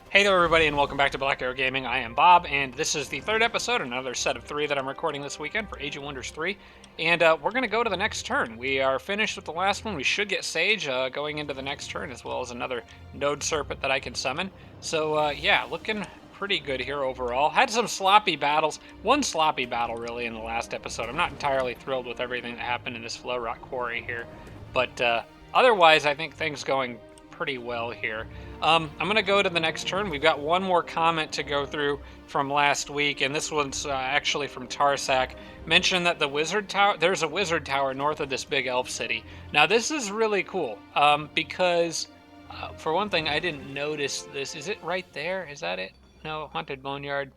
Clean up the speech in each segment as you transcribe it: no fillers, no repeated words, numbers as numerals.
Hey there, everybody, and welcome back to Black Arrow Gaming. I am Bob, and this is the third episode, another set of three that I'm recording this weekend for Age of Wonders 3. And we're going to go to the next turn. We are finished with the last one. We should get Sage going into the next turn, as well as another Node Serpent that I can summon. So, yeah, looking pretty good here overall. Had some sloppy battles. One sloppy battle, really, in the last episode. I'm not entirely thrilled with everything that happened in this Flow Rock Quarry here. But otherwise, I think things going pretty well here. I'm going to go to the next turn. We've got one more comment to go through from last week, and this one's actually from Tarsak. Mentioned that the wizard tower, there's a wizard tower north of this big elf city. Now, this is really cool because, for one thing, I didn't notice this. Is it right there? Is that it? No, Haunted Boneyard.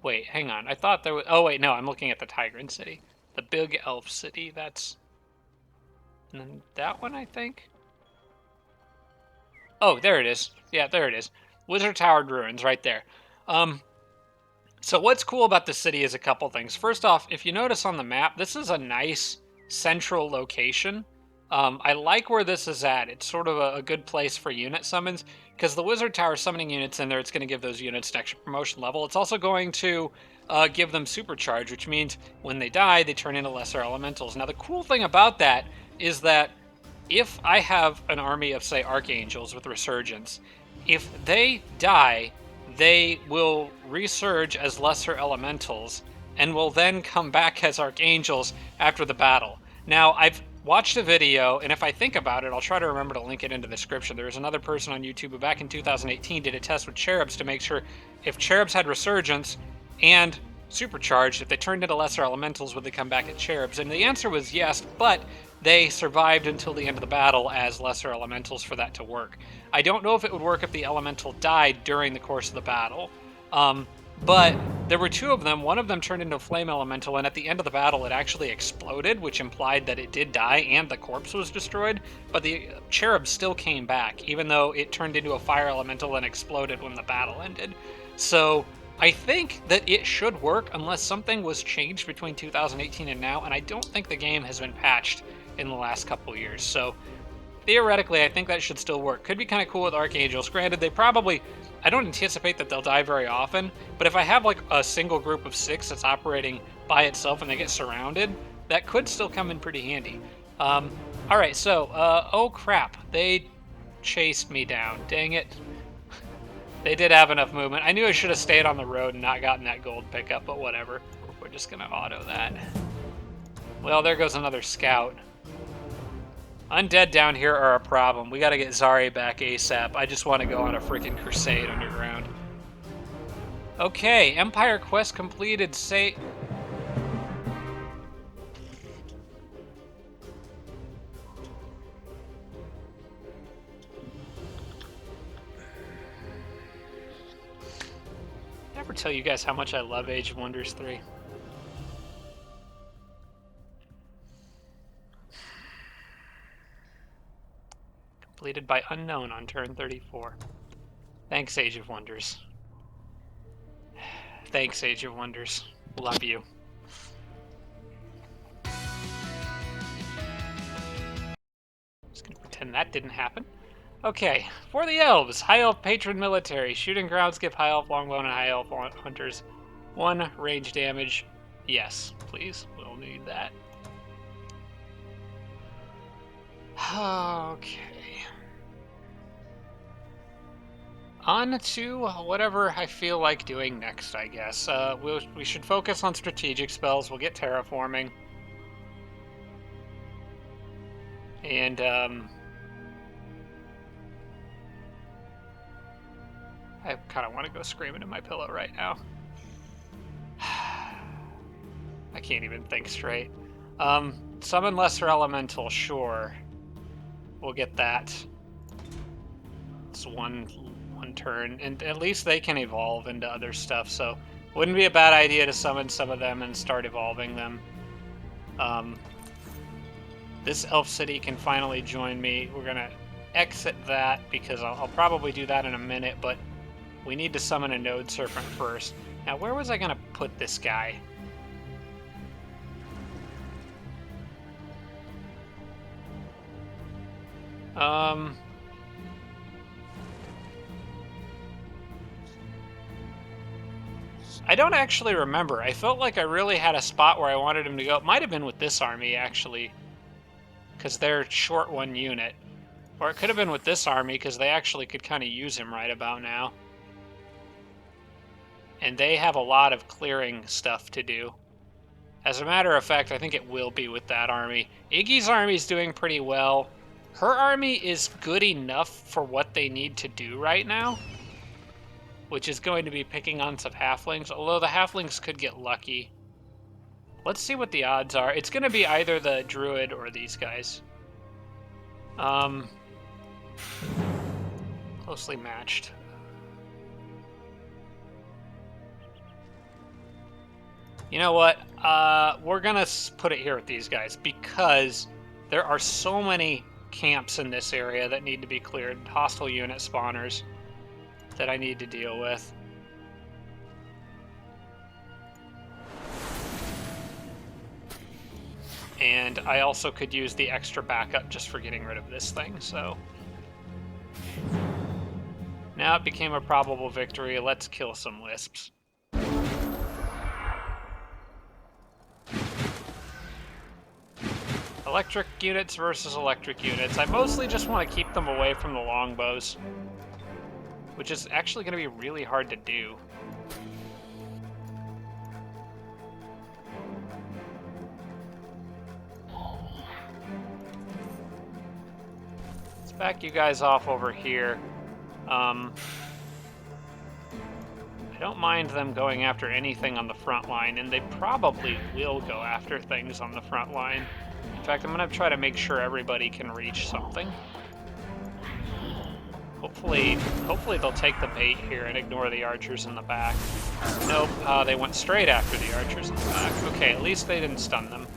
Wait, hang on. I thought there was. Oh, wait, no, I'm looking at the Tigran city. The big elf city. That's that one, I think. Oh, there it is. Yeah, there it is. Wizard Tower Ruins, right there. Um, so what's cool about this city is a couple things. First off, if you notice on the map, this is a nice central location. I like where this is at. It's sort of a good place for unit summons because the Wizard Tower summoning units in there, it's going to give those units an extra promotion level. It's also going to give them supercharge, which means when they die, they turn into lesser elementals. Now, the cool thing about that is that if I have an army of, say, archangels with resurgence, if they die, they will resurge as lesser elementals and will then come back as archangels after the battle. Now, I've watched a video, and if I think about it, I'll try to remember to link it in the description. There was another person on YouTube who back in 2018 did a test with cherubs to make sure if cherubs had resurgence and supercharged, if they turned into lesser elementals, would they come back at cherubs? And the answer was yes, but they survived until the end of the battle as lesser elementals for that to work. I don't know if it would work if the elemental died during the course of the battle, but there were two of them. One of them turned into a flame elemental, and at the end of the battle, it actually exploded, which implied that it did die and the corpse was destroyed. But the cherub still came back, even though it turned into a fire elemental and exploded when the battle ended. So I think that it should work unless something was changed between 2018 and now, and I don't think the game has been patched in the last couple years. So theoretically, I think that should still work. Could be kind of cool with Archangels. Granted, they probably, I don't anticipate that they'll die very often, but if I have like a single group of 6 that's operating by itself and they get surrounded, that could still come in pretty handy. All right, so, oh crap, they chased me down. Dang it. They did have enough movement. I knew I should have stayed on the road and not gotten that gold pickup, but whatever. We're just gonna auto that. Well, there goes another scout. Undead down here are a problem. We gotta get Zari back ASAP. I just want to go on a freaking crusade underground. Okay, Empire quest completed. Say. Never tell you guys how much I love Age of Wonders 3. Completed by unknown on turn 34. Thanks, Age of Wonders. Thanks, Age of Wonders. Love you. Just gonna pretend that didn't happen. Okay, for the elves, High Elf Patron Military. Shooting grounds give High Elf Longbow and High Elf Hunters 1 range damage. Yes, please. We'll need that. Okay. On to whatever I feel like doing next, I guess. We should focus on strategic spells. We'll get terraforming. And, I kind of want to go screaming in my pillow right now. I can't even think straight. Summon Lesser Elemental, sure. We'll get that. It's one turn, and at least they can evolve into other stuff, so wouldn't be a bad idea to summon some of them and start evolving them. This elf city can finally join me. We're gonna exit that because I'll probably do that in a minute, but we need to summon a Node Serpent first. Now, where was I gonna put this guy? I don't actually remember. I felt like I really had a spot where I wanted him to go. It might have been with this army, actually, because they're short one unit. Or it could have been with this army, because they actually could kind of use him right about now. And they have a lot of clearing stuff to do. As a matter of fact, I think it will be with that army. Iggy's army is doing pretty well. Her army is good enough for what they need to do right now, which is going to be picking on some halflings, although the halflings could get lucky. Let's see what the odds are. It's going to be either the druid or these guys. Closely matched. You know what? We're going to put it here with these guys because there are so many camps in this area that need to be cleared. Hostile unit spawners that I need to deal with. And I also could use the extra backup just for getting rid of this thing, so... Now it became a probable victory. Let's kill some wisps. Electric units versus electric units. I mostly just want to keep them away from the longbows, which is actually going to be really hard to do. Let's back you guys off over here. I don't mind them going after anything on the front line, and they probably will go after things on the front line. In fact, I'm going to try to make sure everybody can reach something. Hopefully they'll take the bait here and ignore the archers in the back. Nope, they went straight after the archers in the back. Okay, at least they didn't stun them.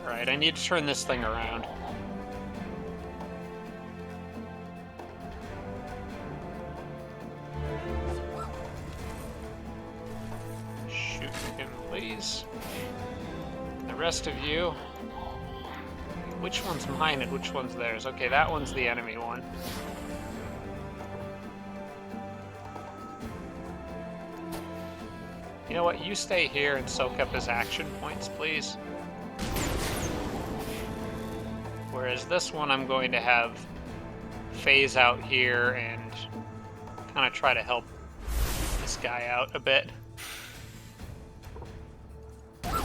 Alright, I need to turn this thing around. Shoot him, please. The rest of you... Which one's mine and which one's theirs? Okay, that one's the enemy one. You know what? You stay here and soak up his action points, please. Whereas this one I'm going to have phase out here and kind of try to help this guy out a bit. I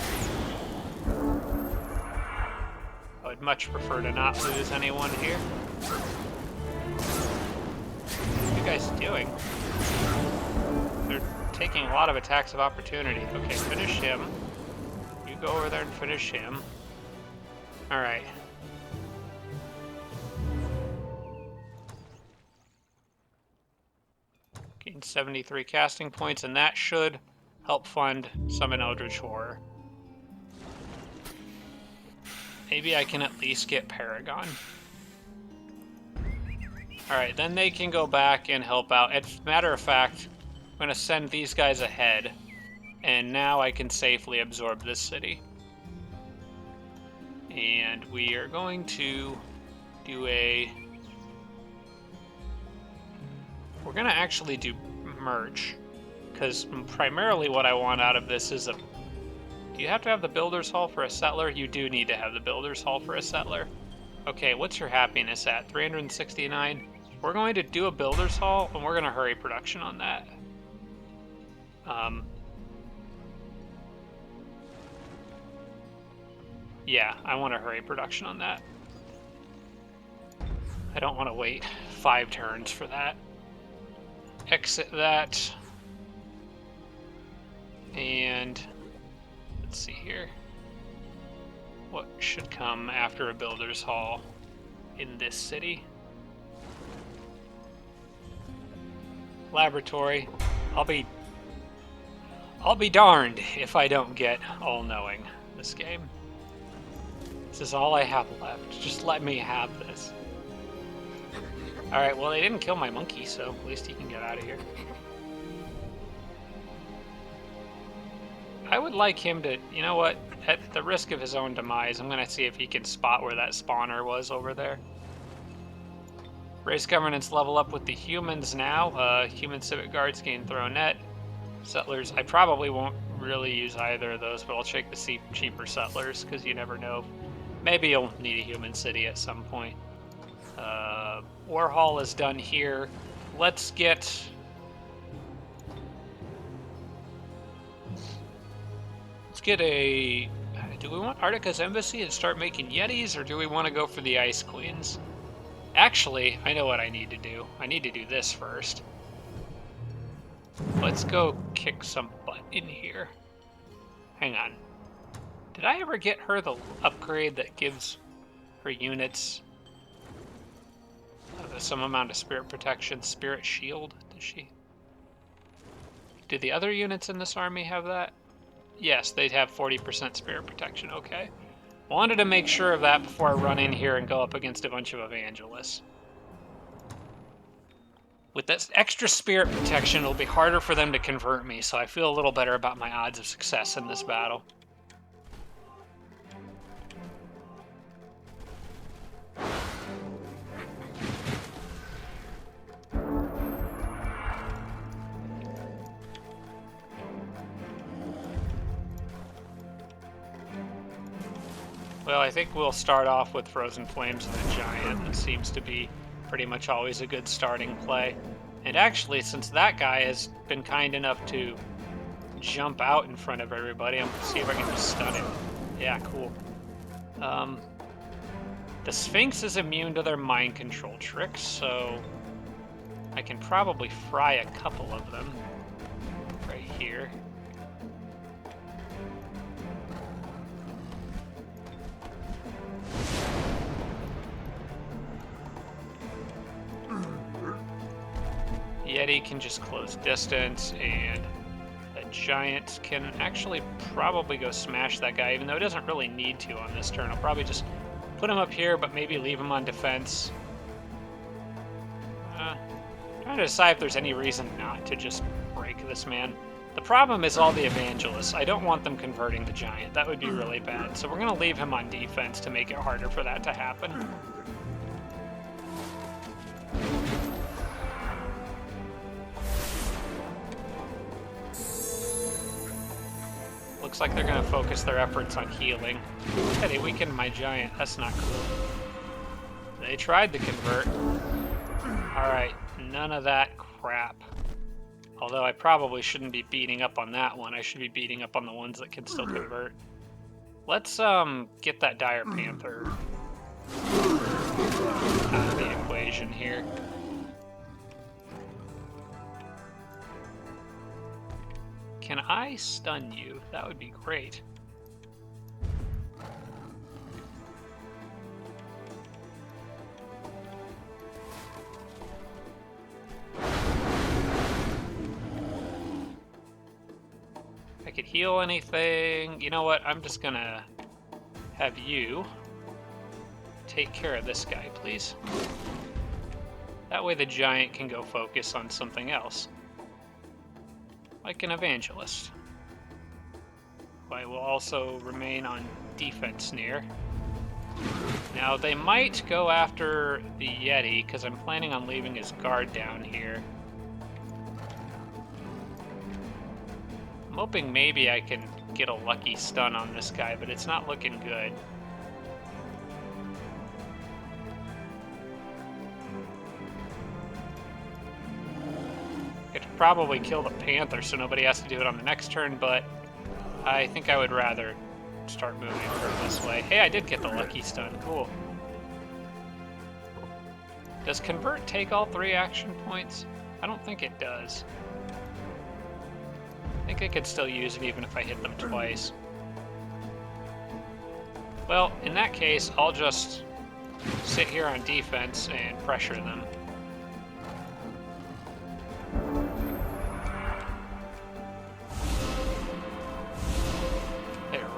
would much prefer to not lose anyone here. What are you guys doing? They're taking a lot of attacks of opportunity. Okay, finish him. You go over there and finish him. Alright. Gain 73 casting points, and that should help fund Summon Eldritch Horror. Maybe I can at least get Paragon. Alright, then they can go back and help out. As a matter of fact, I'm going to send these guys ahead, and now I can safely absorb this city. And we are going to do a... We're going to actually do merge, because primarily what I want out of this is a... Do you have to have the Builder's Hall for a settler? You do need to have the Builder's Hall for a settler. Okay, what's your happiness at? 369? We're going to do a Builder's Hall, and we're going to hurry production on that. Yeah, I want to hurry production on that. I don't want to wait 5 turns for that. Exit that. And let's see here. What should come after a Builder's Hall in this city? Laboratory. I'll be darned if I don't get All-Knowing this game. This is all I have left. Just let me have this. Alright, well they didn't kill my monkey, so at least he can get out of here. I would like him to, you know what? at the risk of his own demise, I'm going to see if he can spot where that spawner was over there. Race governance level up with the humans now. Human civic guards gain thronet. Settlers, I probably won't really use either of those, but I'll check the cheaper settlers, because you never know. Maybe you'll need a human city at some point. War Hall is done here. Let's get... a... Do we want Arctica's embassy and start making Yetis, or do we want to go for the Ice Queens? Actually, I know what I need to do. I need to do this first. Let's go kick some butt in here. Hang on. Did I ever get her the upgrade that gives her units some amount of spirit protection? Spirit shield? Does she? Do the other units in this army have that? Yes, they'd have 40% spirit protection. Okay. Wanted to make sure of that before I run in here and go up against a bunch of evangelists. With this extra spirit protection, it'll be harder for them to convert me, so I feel a little better about my odds of success in this battle. Well, I think we'll start off with Frozen Flames and the Giant. It seems to be pretty much always a good starting play. And actually, since that guy has been kind enough to jump out in front of everybody, I'm gonna see if I can just stun him. Yeah, cool. The Sphinx is immune to their mind control tricks, so I can probably fry a couple of them right here. Yeti can just close distance, and the Giant can actually probably go smash that guy, even though it doesn't really need to on this turn. I'll probably just put him up here, but maybe leave him on defense. Trying to decide if there's any reason not to just break this man. The problem is all the evangelists. I don't want them converting the Giant. That would be really bad. So we're going to leave him on defense to make it harder for that to happen. Looks like they're going to focus their efforts on healing. Yeah, they weakened my Giant. That's not cool. They tried to convert. Alright, none of that crap. Although I probably shouldn't be beating up on that one. I should be beating up on the ones that can still convert. Let's get that Dire Panther out of the equation here. Can I stun you? That would be great. If I could heal anything. You know what? I'm just gonna have you take care of this guy, please. That way the Giant can go focus on something else. Like an evangelist. I will also remain on defense near. Now they might go after the Yeti, because I'm planning on leaving his guard down here. I'm hoping maybe I can get a lucky stun on this guy, but it's not looking good. Could probably kill the Panther so nobody has to do it on the next turn, but I think I would rather start moving her this way. Hey, I did get the lucky stun. Cool. Does Convert take all 3 action points? I don't think it does. I think I could still use it even if I hit them twice. Well, in that case, I'll just sit here on defense and pressure them.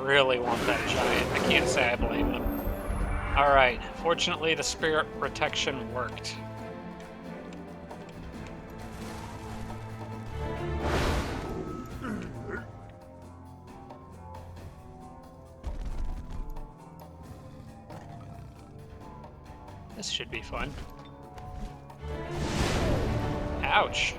Really want that Giant. I can't say I blame them. Alright, fortunately the spirit protection worked. This should be fun. Ouch.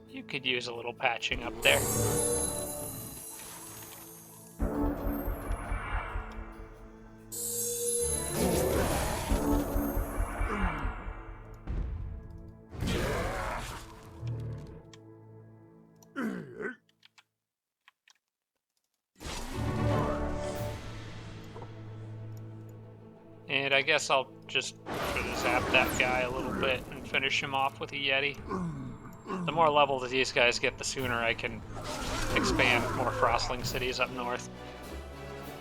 You could use a little patching up there. And I guess I'll just zap that guy a little bit and finish him off with a Yeti. The more level that these guys get, the sooner I can expand more Frostling cities up north.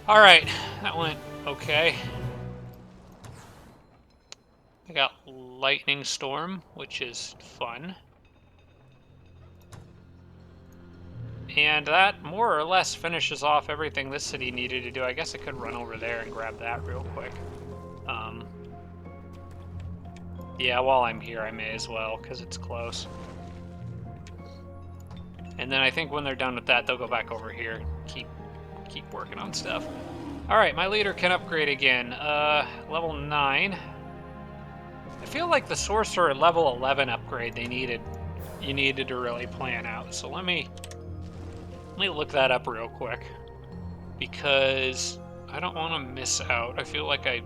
Alright, that went okay. I got Lightning Storm, which is fun. And that more or less finishes off everything this city needed to do. I guess I could run over there and grab that real quick. Yeah, while I'm here, I may as well, because it's close. And then I think when they're done with that, they'll go back over here, keep working on stuff. Alright, my leader can upgrade again. Level 9. I feel like the sorcerer level 11 upgrade you needed to really plan out. So let me look that up real quick, because I don't want to miss out. I feel like I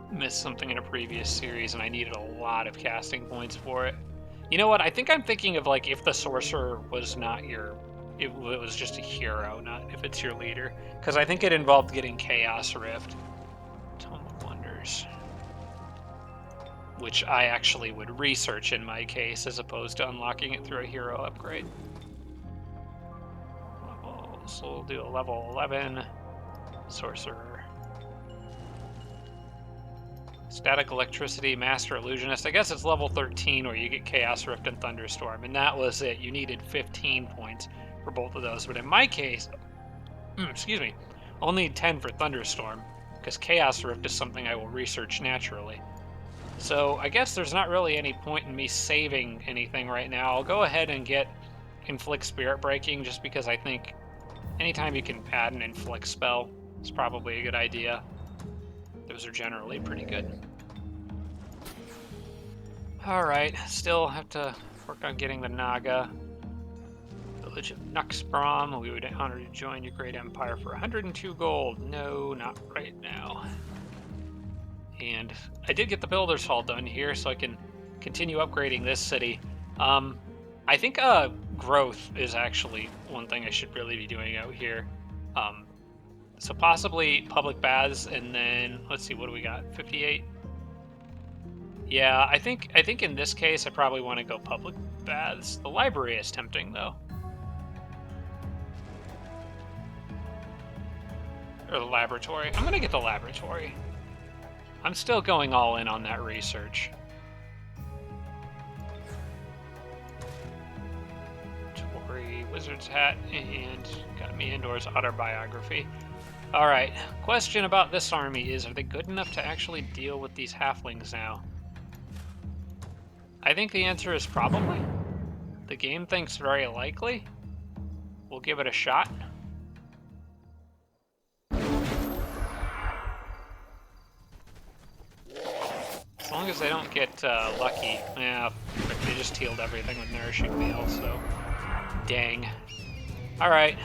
missed something in a previous series and I needed a lot of casting points for it. You know what? I think I'm thinking of like if the sorcerer was not it was just a hero, not if it's your leader, because I think it involved getting Chaos Rift. Tome of Wonders, which I actually would research in my case as opposed to unlocking it through a hero upgrade. So we'll do a level 11 sorcerer. Static Electricity, Master Illusionist. I guess it's level 13 where you get Chaos Rift and Thunderstorm, and that was it. You needed 15 points for both of those, but in my case, excuse me, I'll need 10 for Thunderstorm, because Chaos Rift is something I will research naturally. So I guess there's not really any point in me saving anything right now. I'll go ahead and get Inflict Spirit Breaking, just because I think anytime you can add an Inflict spell, it's probably a good idea. Those are generally pretty good. Alright, still have to work on getting the Naga. Village of Nuxbrom. We would be honored to join your great empire for 102 gold. No, not right now. And I did get the Builder's Hall done here, so I can continue upgrading this city. I think growth is actually one thing I should really be doing out here. So possibly public baths, and then let's see, what do we got? 58. Yeah, I think in this case I probably want to go public baths. The library is tempting though. Or the laboratory. I'm gonna get the laboratory. I'm still going all in on that research. Tory, Wizard's Hat, and got me Andor's autobiography. Alright, question about this army is, are they good enough to actually deal with these halflings now? I think the answer is probably. The game thinks very likely. We'll give it a shot. As long as they don't get lucky. Yeah, they just healed everything with Nourishing Meal, so dang. Alright,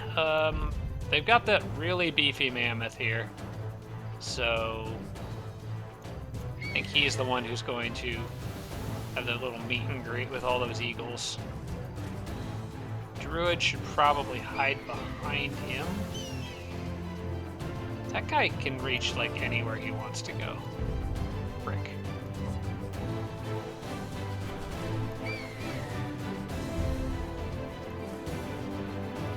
they've got that really beefy mammoth here, so I think he's the one who's going to have the little meet and greet with all those eagles. Druid should probably hide behind him. That guy can reach like anywhere he wants to go. Frick.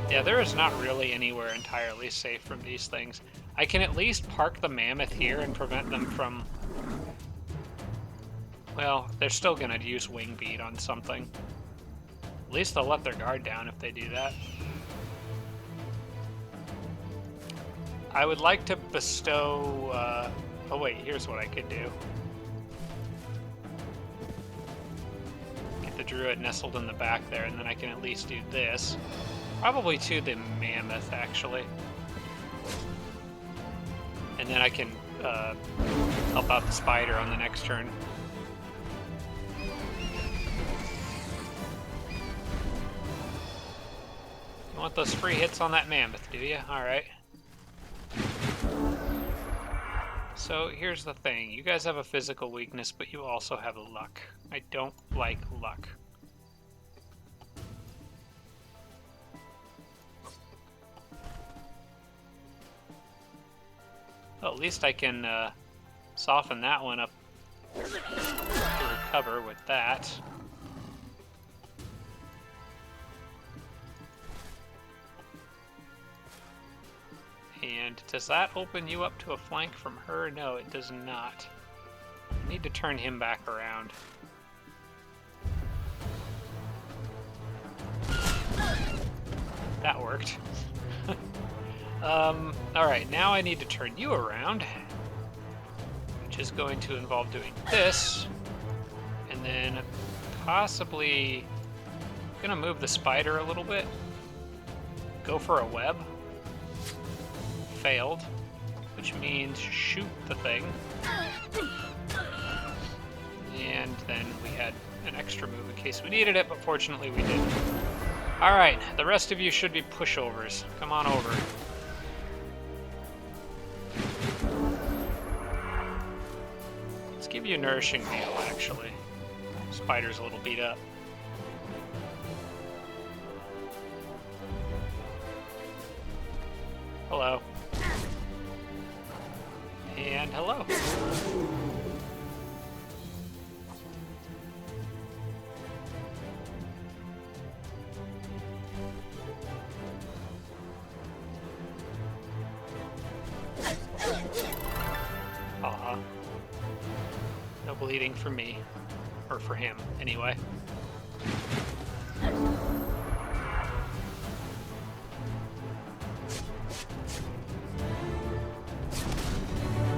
Yeah, there is not really anywhere entirely safe from these things. I can at least park the mammoth here and prevent them from... Well, they're still gonna use Wing Beat on something. At least they'll let their guard down if they do that. I would like to bestow... oh wait, here's what I could do. druid nestled in the back there, and then I can at least do this. Probably to the mammoth, actually. And then I can help out the spider on the next turn. You want those free hits on that mammoth, do you? Alright. So here's the thing. You guys have a physical weakness, but you also have luck. I don't like luck. Well, at least I can soften that one up to recover with that. And does that open you up to a flank from her? No, it does not. I need to turn him back around. That worked. Alright, now I need to turn you around, which is going to involve doing this, and then possibly gonna move the spider a little bit, go for a web, failed, which means shoot the thing, and then we had an extra move in case we needed it, but fortunately we didn't. Alright, the rest of you should be pushovers. Come on over. Let's give you a nourishing meal, actually. Spider's a little beat up. Hello. And hello. Aw. No bleeding for me. Or for him, anyway.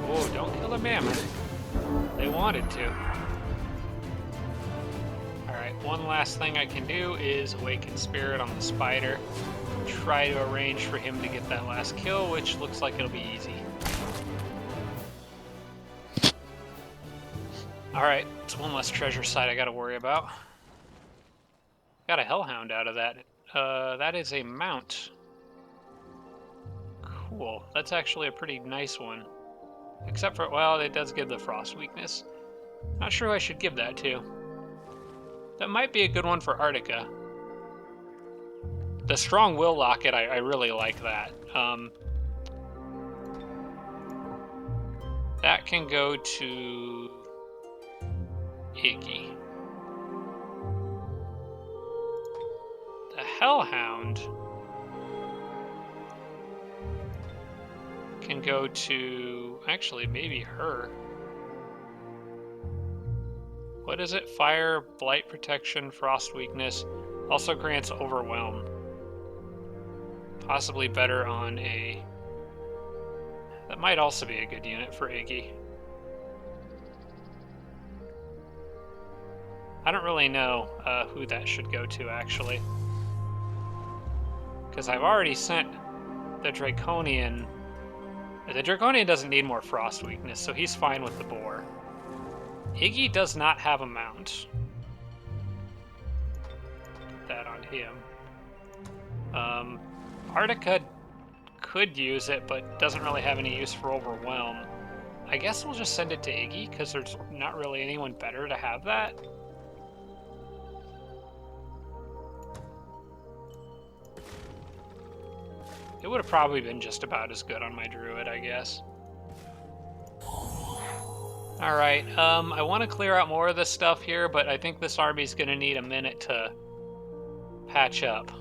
Oh, don't kill a mammoth. They wanted to. Alright, one last thing I can do is Awaken Spirit on the spider. Try to arrange for him to get that last kill, which looks like it'll be easy. Alright, it's one less treasure site I gotta worry about. Got a Hellhound out of that. That is a mount. Cool. That's actually a pretty nice one. Except for, well, it does give the frost weakness. Not sure who I should give that to. That might be a good one for Arctica. The Strong Will Locket, I really like that. That can go to Iggy. The Hellhound can go to, actually, maybe her. What is it? Fire, Blight Protection, Frost Weakness. Also grants Overwhelm. Possibly better on a... That might also be a good unit for Iggy. I don't really know who that should go to, actually. Because I've already sent the Draconian... The Draconian doesn't need more Frost Weakness, so he's fine with the Boar. Iggy does not have a mount. Put that on him. Arctica could use it, but doesn't really have any use for Overwhelm. I guess we'll just send it to Iggy, because there's not really anyone better to have that. It would have probably been just about as good on my druid, I guess. Alright, I want to clear out more of this stuff here, but I think this army's going to need a minute to patch up.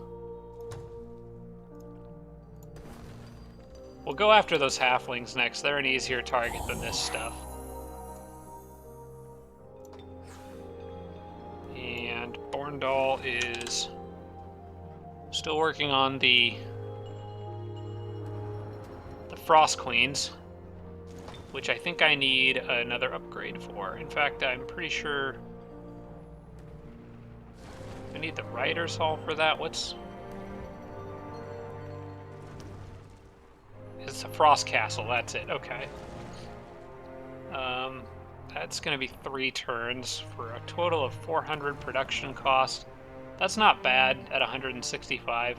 We'll go after those halflings next. They're an easier target than this stuff. And Borndal is still working on the Frost Queens, which I think I need another upgrade for. In fact, I'm pretty sure I need the Rider's Hall for that. What's... It's a Frost Castle, that's it. Okay. That's going to be 3 turns for a total of 400 production cost. That's not bad at 165.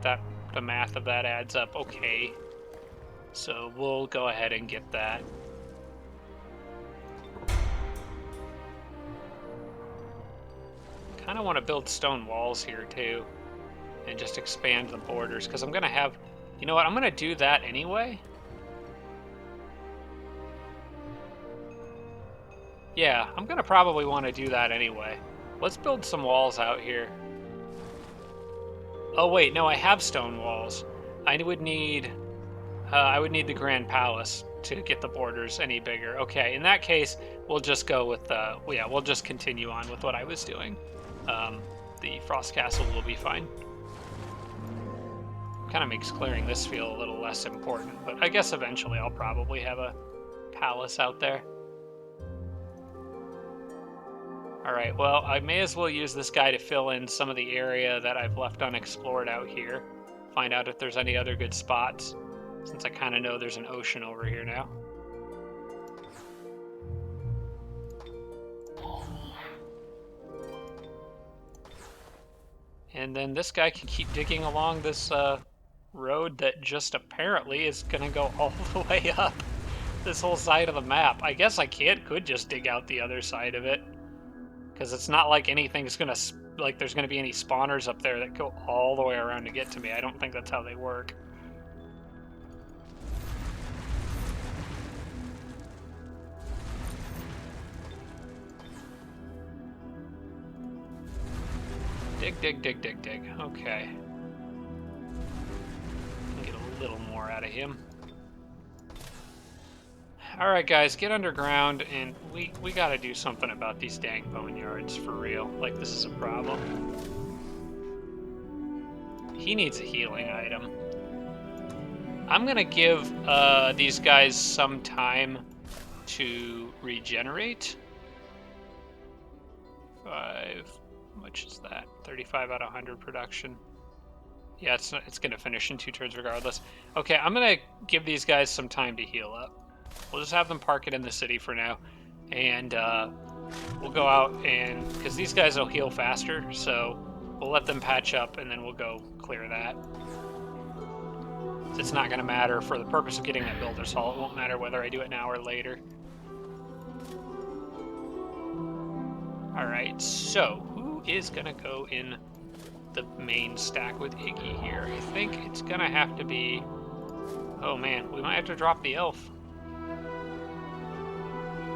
The math of that adds up okay. So we'll go ahead and get that. Kind of want to build stone walls here too, and just expand the borders, because I'm going to have... You know what? I'm going to do that anyway. Yeah, I'm going to probably want to do that anyway. Let's build some walls out here. Oh wait, no, I have stone walls. I would need the Grand Palace to get the borders any bigger. Okay, in that case, we'll just go with we'll just continue on with what I was doing. The Frost Castle will be fine. Kind of makes clearing this feel a little less important, but I guess eventually I'll probably have a palace out there. Alright, well, I may as well use this guy to fill in some of the area that I've left unexplored out here. Find out if there's any other good spots, since I kind of know there's an ocean over here now. And then this guy can keep digging along this road that just apparently is going to go all the way up this whole side of the map. I guess I could just dig out the other side of it. Because it's not like anything's gonna, like there's gonna be any spawners up there that go all the way around to get to me. I don't think that's how they work. Dig, dig, dig, dig, dig. Okay. Get a little more out of him. Alright guys, get underground, and we gotta do something about these dang boneyards, for real. Like, this is a problem. He needs a healing item. I'm gonna give these guys some time to regenerate. 5, how much is that? 35 out of 100 production. Yeah, it's gonna finish in 2 turns regardless. Okay, I'm gonna give these guys some time to heal up. We'll just have them park it in the city for now, and we'll go out and, because these guys will heal faster, so we'll let them patch up and then we'll go clear that. It's not going to matter for the purpose of getting that Builder's Hall. It won't matter whether I do it now or later. Alright, so who is going to go in the main stack with Iggy here? I think it's going to have to be... Oh man, we might have to drop the elf.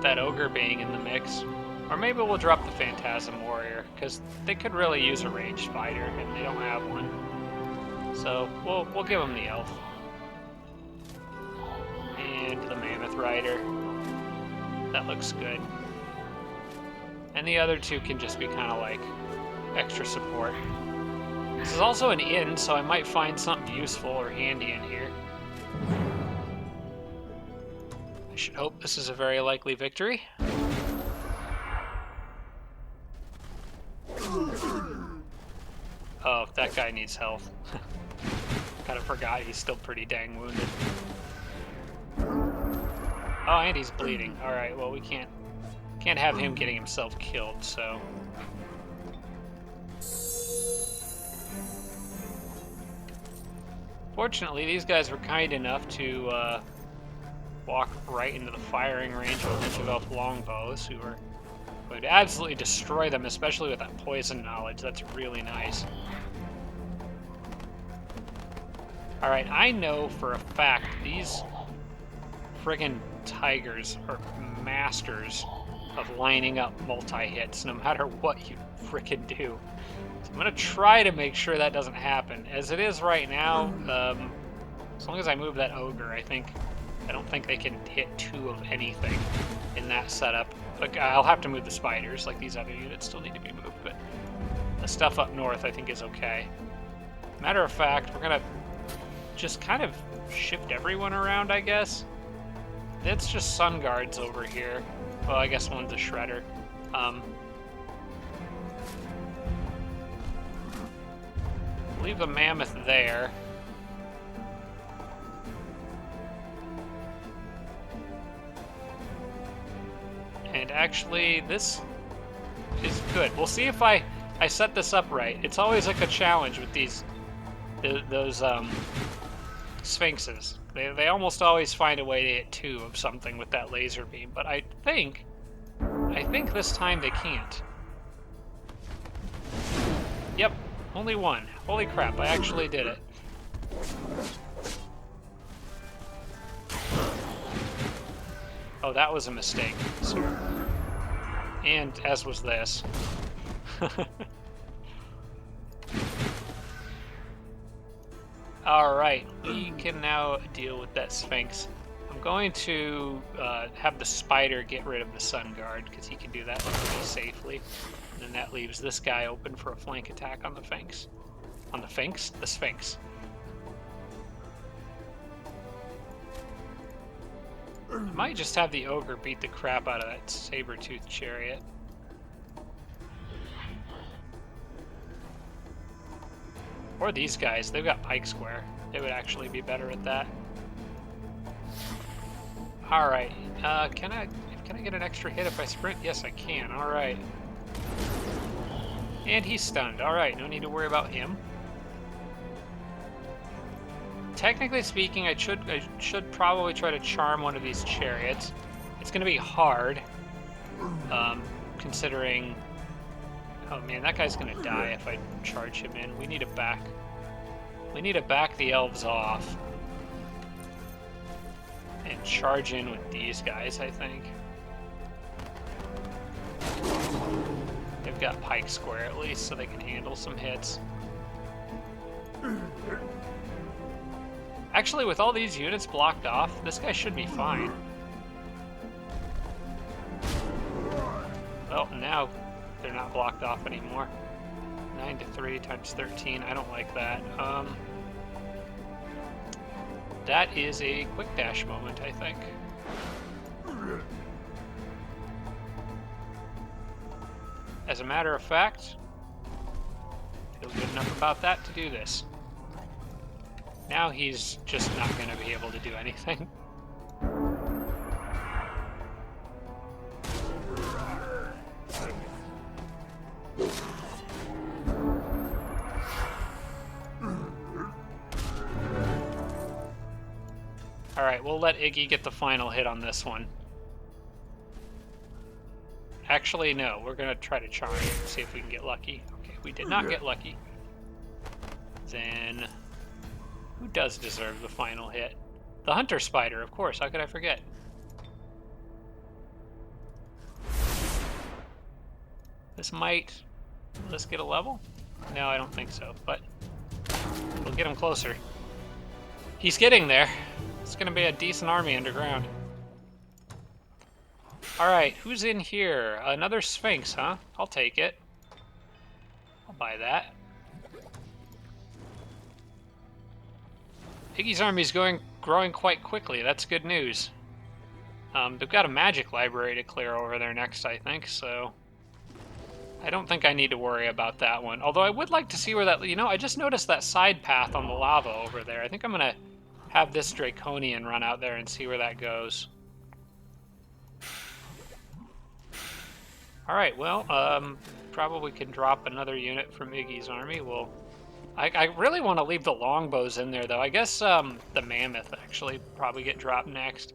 That ogre being in the mix. Or maybe we'll drop the Phantasm Warrior, because they could really use a ranged fighter, and they don't have one. So we'll give them the elf. And the Mammoth Rider. That looks good. And the other 2 can just be kind of like extra support. This is also an inn, so I might find something useful or handy in here. I should hope this is a very likely victory. Oh, that guy needs health. Kinda forgot he's still pretty dang wounded. Oh, and he's bleeding. Alright, well we can't have him getting himself killed, so... Fortunately, these guys were kind enough to walk right into the firing range of a bunch of elf longbows who were going to absolutely destroy them, especially with that poison knowledge. That's really nice. Alright, I know for a fact these friggin' tigers are masters of lining up multi-hits no matter what you frickin' do. So I'm gonna try to make sure that doesn't happen. As it is right now, as long as I move that ogre, I don't think they can hit 2 of anything in that setup. Like, I'll have to move the spiders, like these other units still need to be moved, but the stuff up north I think is okay. Matter of fact, we're gonna just kind of shift everyone around, I guess. It's just Sun Guards over here. Well, I guess one's a Shredder. Leave the mammoth there. And actually, this is good. We'll see if I set this up right. It's always like a challenge with those sphinxes. They almost always find a way to hit 2 of something with that laser beam, but I think this time they can't. Yep, only 1. Holy crap, I actually did it. Oh, that was a mistake. And as was this. Alright, we can now deal with that Sphinx. I'm going to have the spider get rid of the Sun Guard, because he can do that pretty safely. And then that leaves this guy open for a flank attack on the Sphinx. On the Sphinx? The Sphinx. I might just have the ogre beat the crap out of that saber-toothed chariot. Or these guys, they've got Pike Square. They would actually be better at that. Alright, can I get an extra hit if I sprint? Yes, I can. Alright. And he's stunned. Alright, no need to worry about him. Technically speaking, I should probably try to charm one of these chariots. It's going to be hard, considering... Oh man, that guy's going to die if I charge him in. We need to back the elves off and charge in with these guys, I think. They've got Pike Square at least, so they can handle some hits. Actually, with all these units blocked off, this guy should be fine. Well, now they're not blocked off anymore. 9 to 3 times 13. I don't like that. That is a quick dash moment, I think. As a matter of fact, feel good enough about that to do this. Now he's just not going to be able to do anything. Alright, we'll let Iggy get the final hit on this one. Actually, no, we're going to try to charm and see if we can get lucky. Okay, we did not get lucky. Then... who does deserve the final hit? The Hunter Spider, of course. How could I forget? This might... let's get a level? No, I don't think so, but we'll get him closer. He's getting there. It's going to be a decent army underground. Alright, who's in here? Another Sphinx, huh? I'll take it. I'll buy that. Iggy's army's growing quite quickly. That's good news. They've got a magic library to clear over there next, I think, so... I don't think I need to worry about that one. Although I would like to see where that... You know, I just noticed that side path on the lava over there. I think I'm going to have this Draconian run out there and see where that goes. Alright, well, probably can drop another unit from Iggy's army. Well, I really want to leave the longbows in there, though. I guess the mammoth actually probably get dropped next.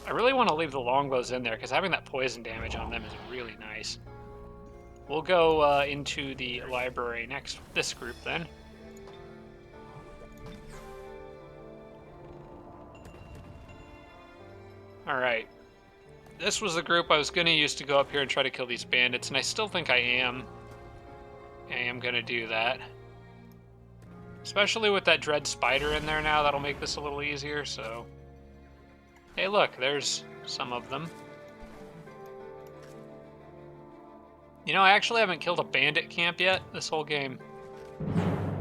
I really want to leave the longbows in there, because having that poison damage on them is really nice. We'll go into the library next, this group, then. Alright. This was the group I was going to use to go up here and try to kill these bandits, and I still think I am. I am going to do that. Especially with that Dread Spider in there now, that'll make this a little easier, so... Hey, look, there's some of them. You know, I actually haven't killed a bandit camp yet this whole game.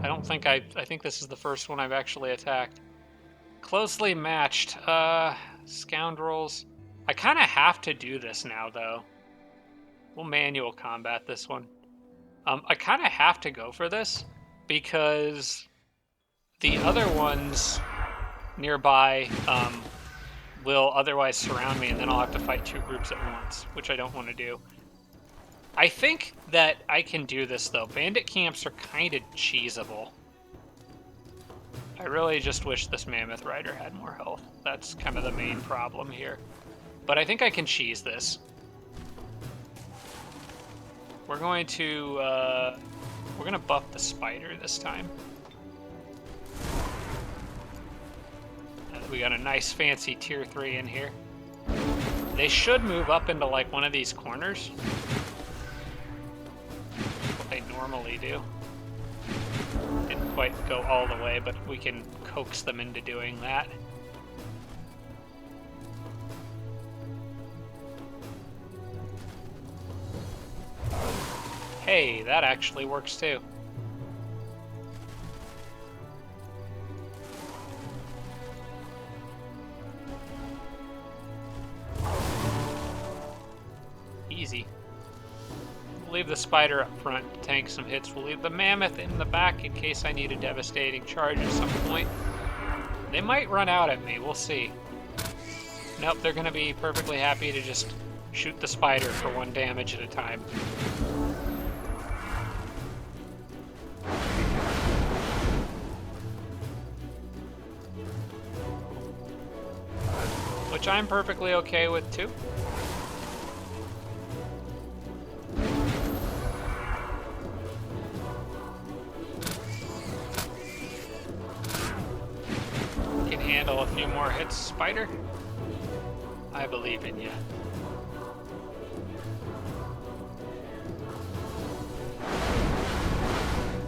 I don't think I think this is the first one I've actually attacked. Closely matched. Scoundrels. I kind of have to do this now, though. We'll manual combat this one. I kind of have to go for this because the other ones nearby will otherwise surround me, and then I'll have to fight two groups at once, which I don't want to do. I think that I can do this, though. Bandit camps are kind of cheesable. I really just wish this Mammoth Rider had more health. That's kind of the main problem here. But I think I can cheese this. We're going to buff the spider this time. We got a nice fancy tier 3 in here. They should move up into like one of these corners. What they normally do. Didn't quite go all the way, but we can coax them into doing that. Hey, that actually works too. Easy. We'll leave the spider up front to tank some hits. We'll leave the mammoth in the back in case I need a devastating charge at some point. They might run out at me, we'll see. Nope, they're gonna be perfectly happy to just shoot the spider for 1 damage at a time. Which I'm perfectly okay with too. Can handle a few more hits, spider. I believe in you.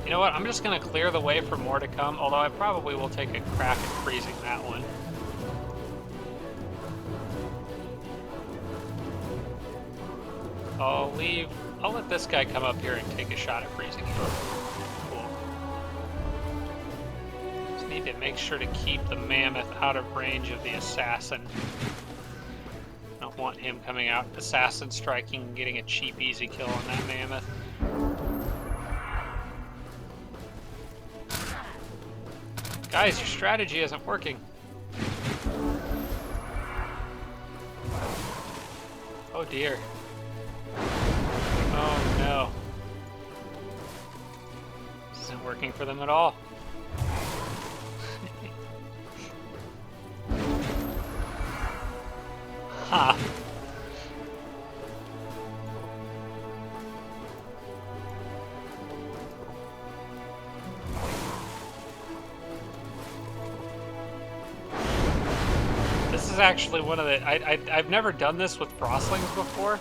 You know what? I'm just gonna clear the way for more to come, although I probably will take a crack at freezing that one. I'll let this guy come up here and take a shot at freezing him. Cool. Just need to make sure to keep the mammoth out of range of the assassin. I don't want him coming out, assassin striking and getting a cheap, easy kill on that mammoth. Guys, your strategy isn't working. Oh dear. Oh no. This isn't working for them at all. Ha. This is actually one of the... I've never done this with Frostlings before,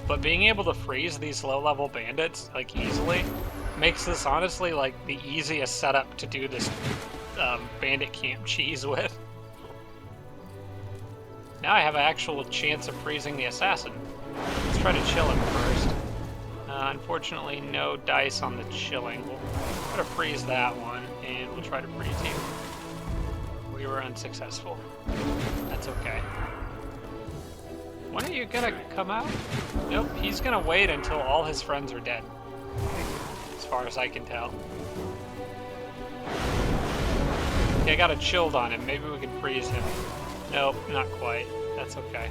but being able to freeze these low-level bandits, like, easily, makes this honestly, like, the easiest setup to do this bandit camp cheese with. Now I have an actual chance of freezing the assassin. Let's try to chill him first. Unfortunately, no dice on the chilling. We'll try to freeze that one, and we'll try to freeze you. We were unsuccessful. That's okay. When are you gonna come out? Nope, he's gonna wait until all his friends are dead. As far as I can tell. Okay, I got a chilled on him. Maybe we can freeze him. Nope, not quite. That's okay.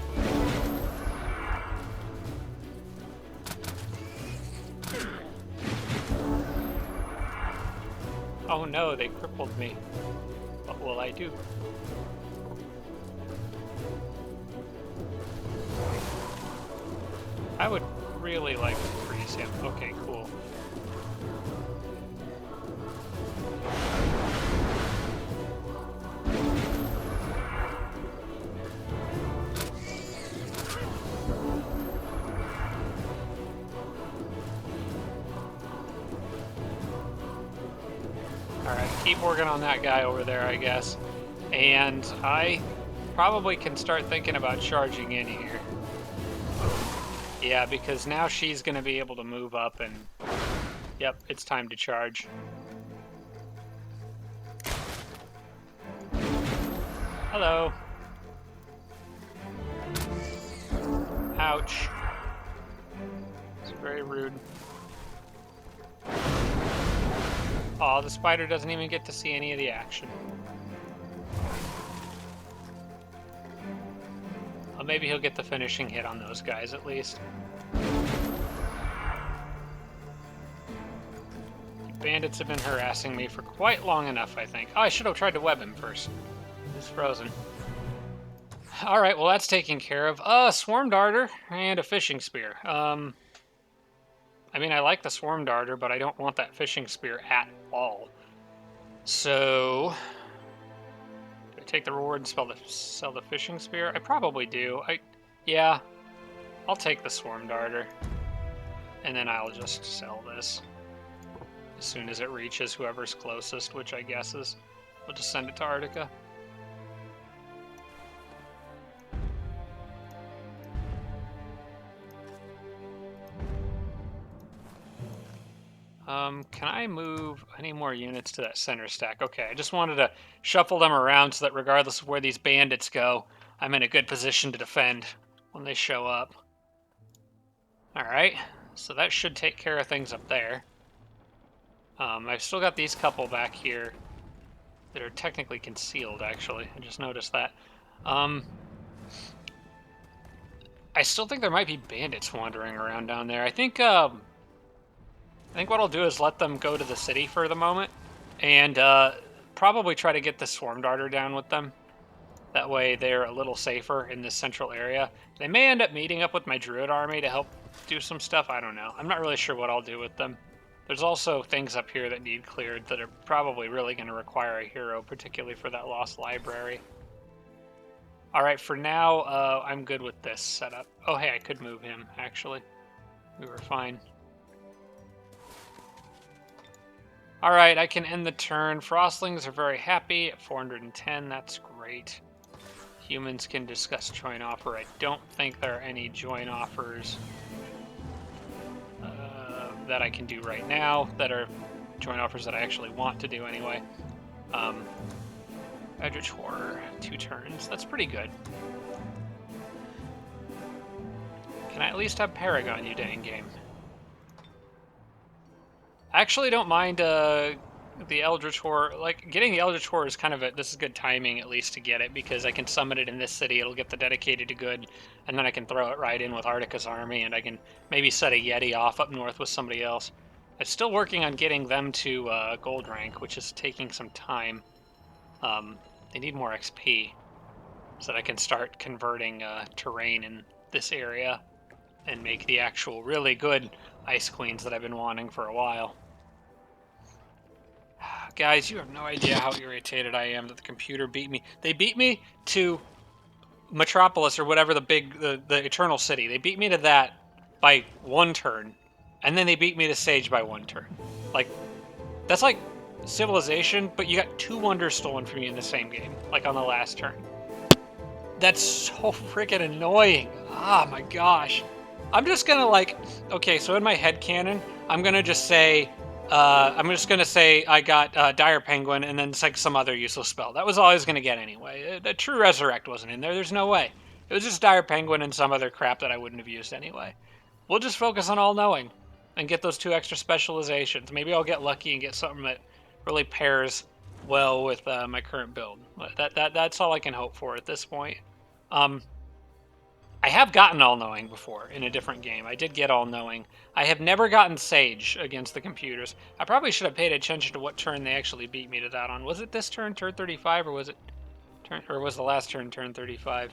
Oh no, they crippled me. What will I do? I would really like to freeze him. Okay, cool. Alright, keep working on that guy over there, I guess. And I probably can start thinking about charging in here. Yeah, because now she's going to be able to move up and... Yep, it's time to charge. Hello. Ouch. It's very rude. Oh, the spider doesn't even get to see any of the action. Well, maybe he'll get the finishing hit on those guys at least. Bandits have been harassing me for quite long enough, I think. Oh, I should have tried to web him first. He's frozen. Alright, well that's taken care of. Swarm Darter and a fishing spear. I mean, I like the Swarm Darter, but I don't want that fishing spear at all. So, do I take the reward and sell the fishing spear? I probably do. Yeah, I'll take the Swarm Darter. And then I'll just sell this as soon as it reaches whoever's closest, which I guess is... We'll just send it to Arctica. Can I move any more units to that center stack? Okay, I just wanted to shuffle them around so that regardless of where these bandits go, I'm in a good position to defend when they show up. Alright, so that should take care of things up there. I've still got these couple back here that are technically concealed, actually. I just noticed that. I still think there might be bandits wandering around down there. I think what I'll do is let them go to the city for the moment, and probably try to get the Swarm Darter down with them. That way they're a little safer in this central area. They may end up meeting up with my Druid army to help do some stuff. I don't know. I'm not really sure what I'll do with them. There's also things up here that need cleared that are probably really going to require a hero, particularly for that lost library. Alright, for now, I'm good with this setup. Oh, hey, I could move him, actually. We were fine. Alright, I can end the turn. Frostlings are very happy at 410. That's great. Humans can discuss join offer. I don't think there are any join offers that I can do right now that are join offers that I actually want to do anyway. Eldritch Horror, 2 turns. That's pretty good. Can I at least have Paragon, you dang game? I actually don't mind the Eldritch Horror. Like, getting the Eldritch Horror is kind of this is good timing, at least, to get it, because I can summon it in this city, it'll get the Dedicated to Good, and then I can throw it right in with Arctica's army, and I can maybe set a Yeti off up north with somebody else. I'm still working on getting them to gold rank, which is taking some time. They need more XP, so that I can start converting terrain in this area, and make the actual really good Ice Queens that I've been wanting for a while. Guys, you have no idea how irritated I am that the computer beat me. They beat me to Metropolis, or whatever the Eternal City. They beat me to that by 1 turn, and then they beat me to Sage by 1 turn. Like, that's like Civilization, but you got 2 wonders stolen from you in the same game, like on the last turn. That's so freaking annoying. Ah, my gosh. I'm just gonna okay, so in my headcanon, I'm gonna just say, I got Dire Penguin and then it's like some other useless spell. That was all I was gonna get anyway. The True Resurrect wasn't in there, there's no way. It was just Dire Penguin and some other crap that I wouldn't have used anyway. We'll just focus on All Knowing and get those 2 extra specializations. Maybe I'll get lucky and get something that really pairs well with my current build. That's all I can hope for at this point. I have gotten All Knowing before in a different game. I did get All Knowing. I have never gotten Sage against the computers. I probably should have paid attention to what turn they actually beat me to that on. Was it this turn 35, or was the last turn 35?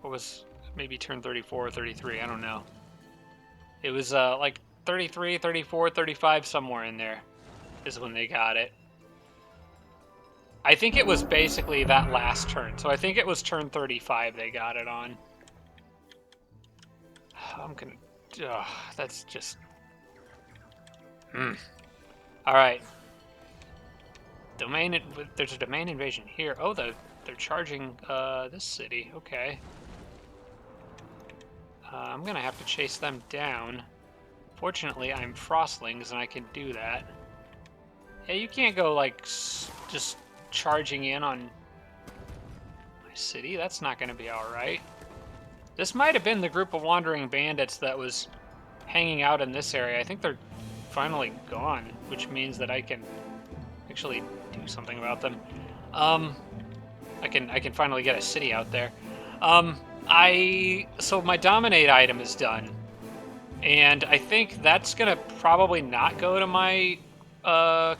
Or was maybe turn 34 or 33? I don't know. It was like 33, 34, 35, somewhere in there is when they got it. I think it was basically that last turn. So I think it was turn 35 they got it on. I'm gonna... that's just... Alright. There's a domain invasion here. Oh, they're charging this city. Okay. I'm gonna have to chase them down. Fortunately, I'm Frostlings, and I can do that. Yeah, you can't go, like, just charging in on my city. That's not gonna be alright. This might have been the group of wandering bandits that was hanging out in this area. I think they're finally gone, which means that I can actually do something about them. I can finally get a city out there. So my dominate item is done, and I think that's gonna probably not go to my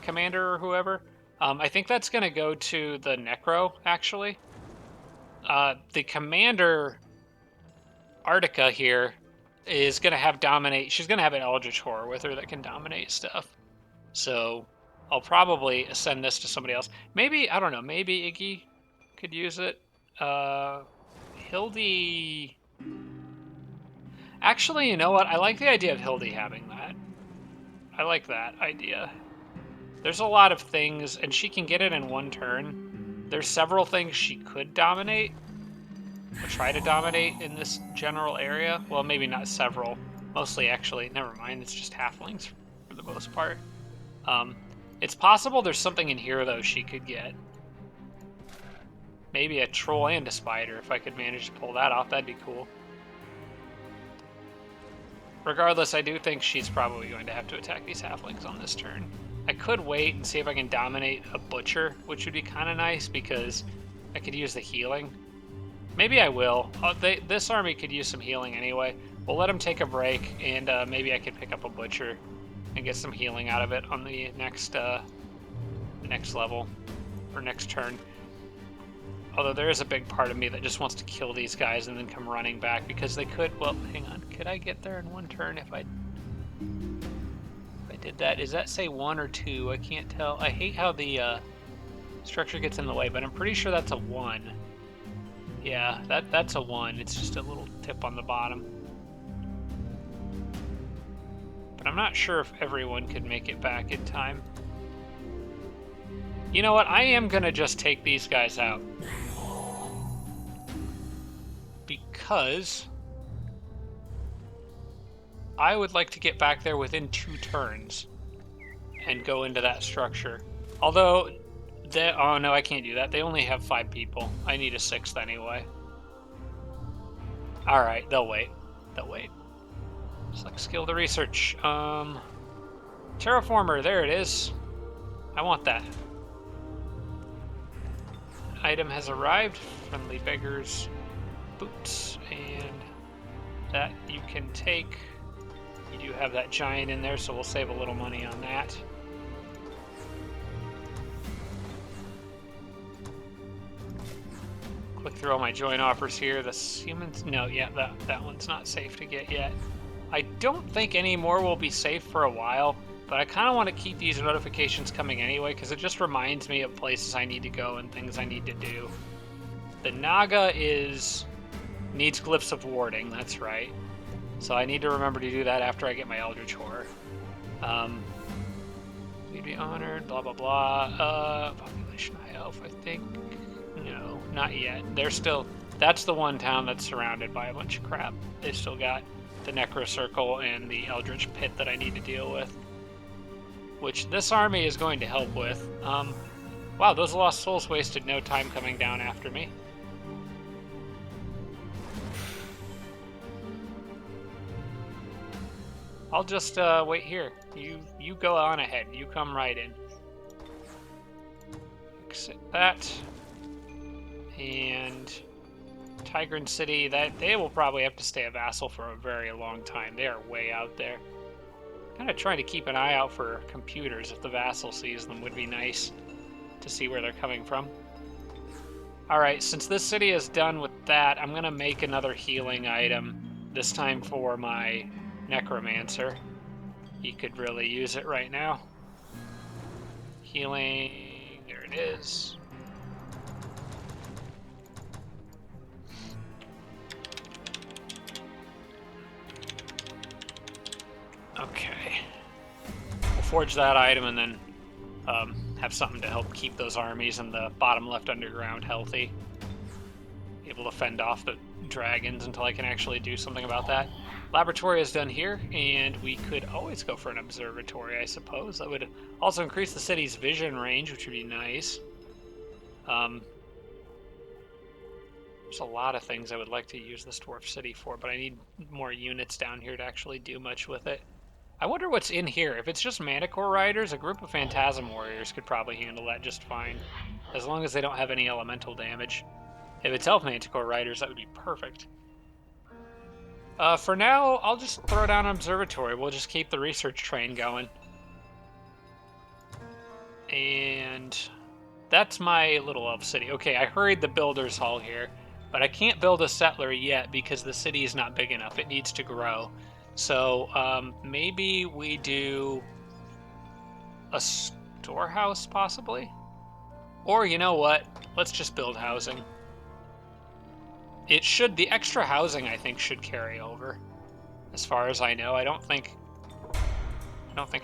commander or whoever. I think that's gonna go to the Necro actually. The commander Artica here is gonna have dominate. She's gonna have an Eldritch Horror with her that can dominate stuff. So I'll probably send this to somebody else. Maybe, I don't know, maybe Iggy could use it. Hildy... Actually, you know what? I like the idea of Hildy having that. I like that idea. There's a lot of things, and she can get it in one turn. There's several things she could dominate, or try to dominate in this general area. Well, maybe not several. Mostly, actually. Never mind, it's just halflings for the most part. It's possible there's something in here, though, she could get. Maybe a troll and a spider. If I could manage to pull that off, that'd be cool. Regardless, I do think she's probably going to have to attack these halflings on this turn. I could wait and see if I can dominate a butcher, which would be kind of nice because I could use the healing. Maybe I will. This army could use some healing anyway. We'll let them take a break, and maybe I could pick up a butcher and get some healing out of it on the next level, or next turn. Although there is a big part of me that just wants to kill these guys and then come running back, because they could... Well, hang on. Could I get there in one turn if I did that? Does that say 1 or 2? I can't tell. I hate how the structure gets in the way, but I'm pretty sure that's a 1. Yeah, that's a 1. It's just a little tip on the bottom. But I'm not sure if everyone could make it back in time. You know what? I am going to just take these guys out. Because I would like to get back there within 2 turns and go into that structure. Although, oh no, I can't do that. They only have 5 people. I need a 6th anyway. Alright, they'll wait. They'll wait. Select skill to research. Terraformer, there it is. I want that. Item has arrived. Friendly beggars boots, and that you can take. You do have that giant in there, so we'll save a little money on that. Click through all my join offers here. The humans, no, yeah, that one's not safe to get yet. I don't think any more will be safe for a while, but I kind of want to keep these notifications coming anyway, because it just reminds me of places I need to go and things I need to do. The Naga needs glyphs of warding, that's right. So I need to remember to do that after I get my Eldritch Horror. You'd be honored, blah, blah, blah. Population High Elf, I think. No, not yet. They're still... That's the one town that's surrounded by a bunch of crap. They've still got the Necro Circle and the Eldritch Pit that I need to deal with. Which this army is going to help with. Wow, those Lost Souls wasted no time coming down after me. I'll just wait here. You go on ahead. You come right in. Exit that. And Tigran City, they will probably have to stay a vassal for a very long time. They are way out there. Kind of trying to keep an eye out for computers. If the vassal sees them, would be nice to see where they're coming from. Alright, since this city is done with that, I'm going to make another healing item, this time for my Necromancer. He could really use it right now. Healing, there it is. Okay. We'll forge that item and then have something to help keep those armies in the bottom left underground healthy. Able to fend off the dragons until I can actually do something about that. Laboratory is done here, and we could always go for an observatory, I suppose. That would also increase the city's vision range, which would be nice. There's a lot of things I would like to use this dwarf city for, but I need more units down here to actually do much with it. I wonder what's in here. If it's just Manticore Riders, a group of Phantasm Warriors could probably handle that just fine. As long as they don't have any elemental damage. If it's Elf Manticore Riders, that would be perfect. For now, I'll just throw down an observatory. We'll just keep the research train going. And that's my little elf city. Okay, I hurried the builder's hall here, but I can't build a settler yet because the city is not big enough. It needs to grow. So maybe we do a storehouse, possibly? Or you know what? Let's just build housing. The extra housing, I think, should carry over. As far as I know, I don't think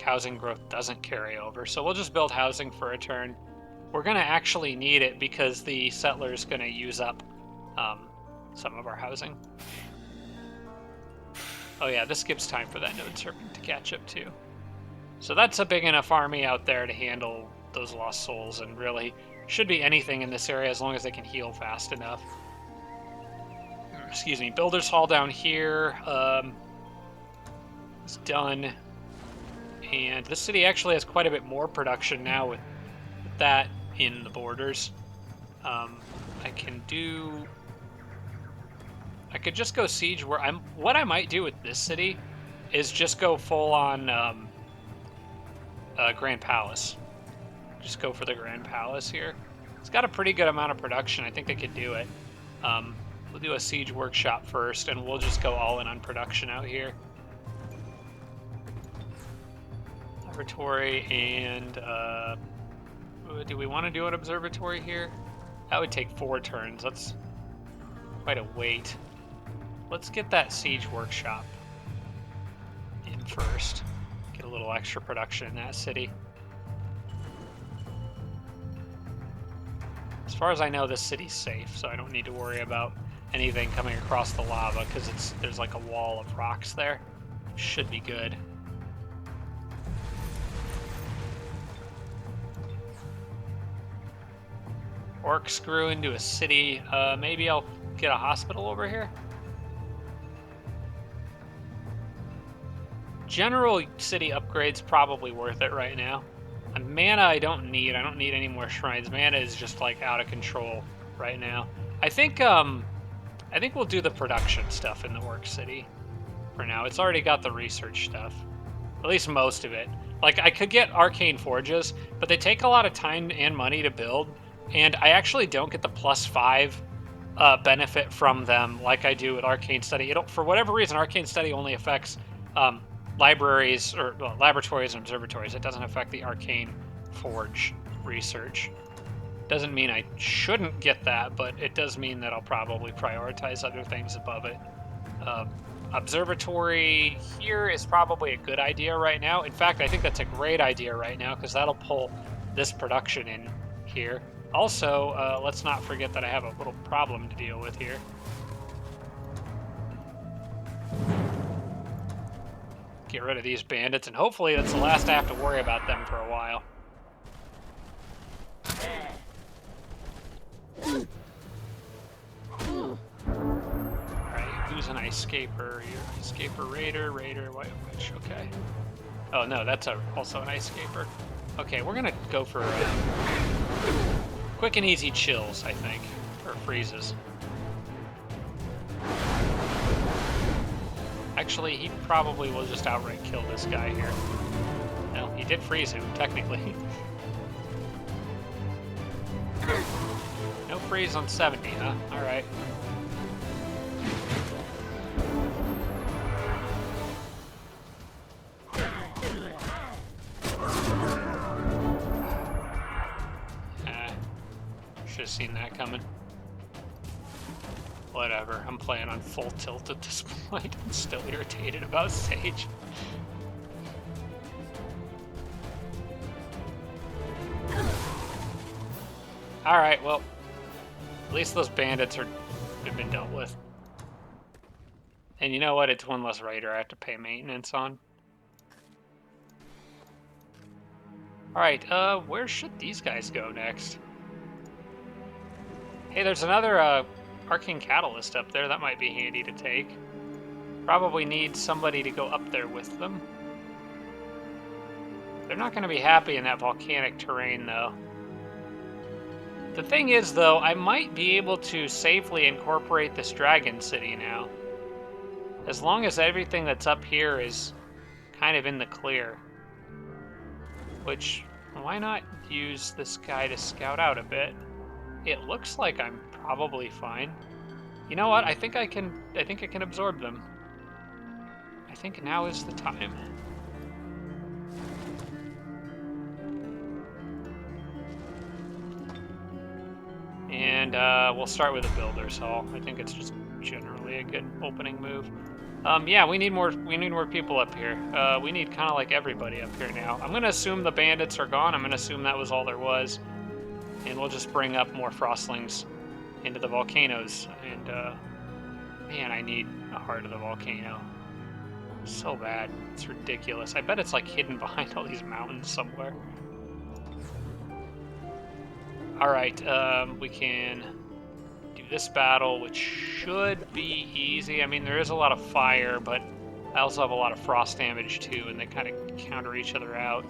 housing growth doesn't carry over. So we'll just build housing for a turn. We're going to actually need it because the settler's going to use up some of our housing. Oh yeah, this gives time for that Node Serpent to catch up too. So that's a big enough army out there to handle those lost souls, and really should be anything in this area as long as they can heal fast enough. Excuse me, Builder's Hall down here is done. And this city actually has quite a bit more production now with that in the borders. I could just go siege where what I might do with this city is just go full on Grand Palace. Just go for the Grand Palace here. It's got a pretty good amount of production. I think they could do it. We'll do a siege workshop first, and we'll just go all in on production out here. Laboratory and do we want to do an observatory here? That would take 4 turns. That's quite a wait. Let's get that siege workshop in first. Get a little extra production in that city. As far as I know, this city's safe, so I don't need to worry about anything coming across the lava because there's like a wall of rocks there. Should be good. Orc screw into a city. Maybe I'll get a hospital over here. General city upgrades probably worth it right now. And mana I don't need. I don't need any more shrines. Mana is just like out of control right now. I think we'll do the production stuff in the Orc City for now. It's already got the research stuff. At least most of it. Like, I could get Arcane Forges, but they take a lot of time and money to build, and I actually don't get the +5 benefit from them like I do with Arcane Study. For whatever reason, Arcane Study only affects libraries, or laboratories and observatories. It doesn't affect the Arcane Forge research. Doesn't mean I shouldn't get that, but it does mean that I'll probably prioritize other things above it. Observatory here is probably a good idea right now. In fact, I think that's a great idea right now because that'll pull this production in here. Also, let's not forget that I have a little problem to deal with here. Get rid of these bandits, and hopefully that's the last I have to worry about them for a while. Alright, who's an Ice-Scaper here? Ice-Scaper Raider, White Witch, okay. Oh no, that's also an Ice-Scaper. Okay, we're gonna go for quick and easy chills, I think. Or freezes. Actually, he probably will just outright kill this guy here. No, he did freeze him, technically. No freeze on 70, huh? Alright. Should have seen that coming. Whatever, I'm playing on full tilt at this point. I'm still irritated about Sage. Alright, well, at least those bandits have been dealt with. And you know what? It's one less raider I have to pay maintenance on. Alright, where should these guys go next? Hey, there's another Arcane Catalyst up there. That might be handy to take. Probably need somebody to go up there with them. They're not going to be happy in that volcanic terrain, though. The thing is, though, I might be able to safely incorporate this dragon city now. As long as everything that's up here is kind of in the clear. Which, why not use this guy to scout out a bit? It looks like I'm probably fine. You know what? I think I can absorb them. I think now is the time. And we'll start with a builder's hall. I think it's just generally a good opening move. Yeah, we need more people up here. We need kind of like everybody up here now. I'm gonna assume the bandits are gone. I'm gonna assume that was all there was, and we'll just bring up more frostlings into the volcanoes. And man, I need a heart of the volcano so bad. It's ridiculous. I bet it's like hidden behind all these mountains somewhere. All right, we can do this battle, which should be easy. I mean, there is a lot of fire, but I also have a lot of frost damage too, and they kind of counter each other out.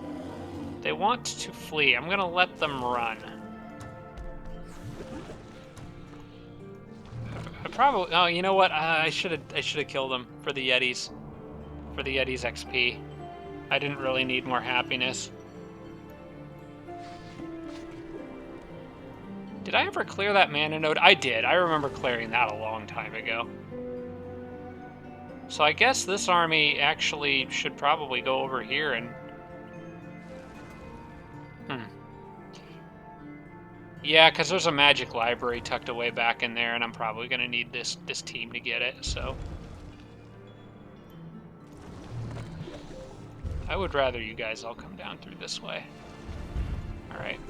They want to flee. I'm gonna let them run. I probably. Oh, you know what? I should have killed them for the Yetis. For the Yetis XP. I didn't really need more happiness. Did I ever clear that mana node? I did. I remember clearing that a long time ago. So I guess this army actually should probably go over here and... Yeah, because there's a magic library tucked away back in there, and I'm probably going to need this team to get it, so... I would rather you guys all come down through this way. Alright.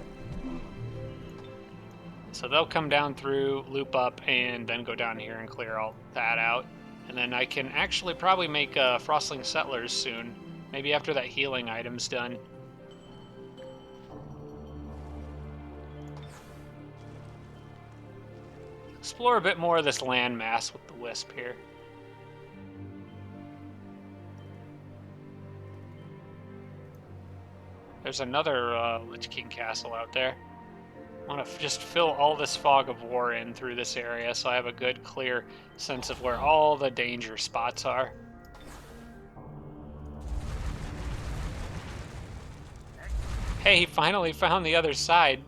So they'll come down through, loop up, and then go down here and clear all that out. And then I can actually probably make Frostling Settlers soon. Maybe after that healing item's done. Explore a bit more of this landmass with the Wisp here. There's another Lich King castle out there. I want to just fill all this fog of war in through this area so I have a good, clear sense of where all the danger spots are. Hey, he finally found the other side.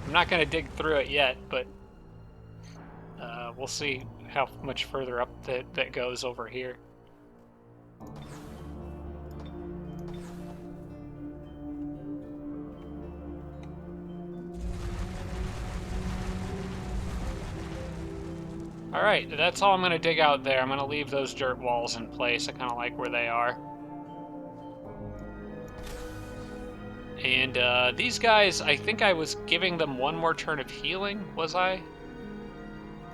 I'm not going to dig through it yet, but we'll see how much further up that goes over here. Alright, that's all I'm going to dig out there. I'm going to leave those dirt walls in place. I kind of like where they are. And these guys, I think I was giving them one more turn of healing, was I?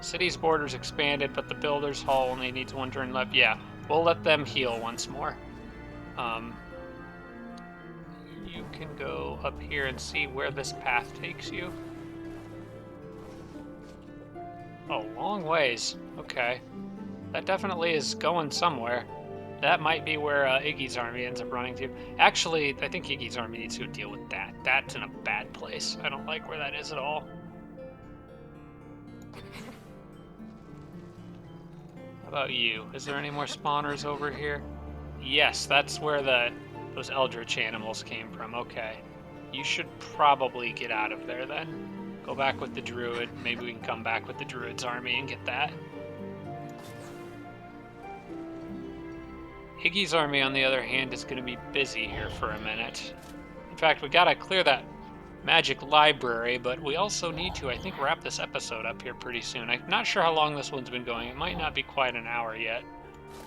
City's borders expanded, but the Builder's Hall only needs one turn left. Yeah, we'll let them heal once more. You can go up here and see where this path takes you. Oh, long ways. Okay. That definitely is going somewhere. That might be where Iggy's army ends up running to. Actually, I think Iggy's army needs to deal with that. That's in a bad place. I don't like where that is at all. How about you? Is there any more spawners over here? Yes, that's where those Eldritch animals came from. Okay. You should probably get out of there then. Go back with the Druid. Maybe we can come back with the Druid's army and get that. Iggy's army, on the other hand, is going to be busy here for a minute. In fact, we got to clear that magic library, but we also need to, I think, wrap this episode up here pretty soon. I'm not sure how long this one's been going. It might not be quite an hour yet.